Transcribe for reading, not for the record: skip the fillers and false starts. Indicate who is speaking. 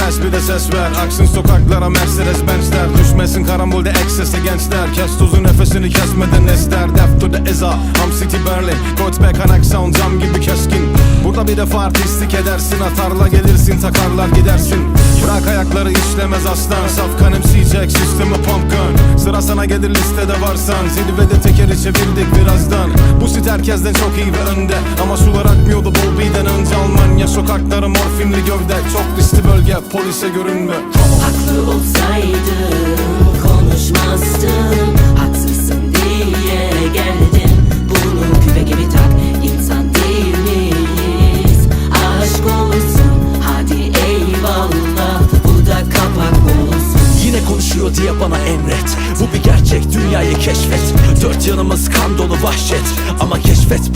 Speaker 1: Bas bir de ses ver, aksın sokaklara Mercedes Benz'ler. Düşmesin karambolde eksese gençler. Kes tuzu nefesini kesmeden ester. Death to the Eza, Ham City Berlin. Goldback anak sound cam gibi keskin. Burada bir defa artistlik edersin. Atarla gelirsin, takarlar gidersin. Bırak ayakları işlemez aslan. Safkan emsiyecek sistemi pumpgun. Sıra sana gelir listede varsan. Zirvede tekeri çevirdik birazdan. Bu sit herkesten çok iyi ve önde. Ama sular akmıyordu Dolby'den önce. Almanya sokakları morfinli gövde. Çok riskli bölge, polise görünme.
Speaker 2: Haklı olsaydım konuşmazdım. Haksızsın diye geldim. Bunu küpe gibi tak, insan değil miyiz? Aşk olsun hadi eyvallah. Bu da kapak olsun.
Speaker 3: Yine konuşuyor diye bana emret. Bu bir gerçek, dünyayı keşfet. Dört yanımız kan dolu vahşet. Ama keşfet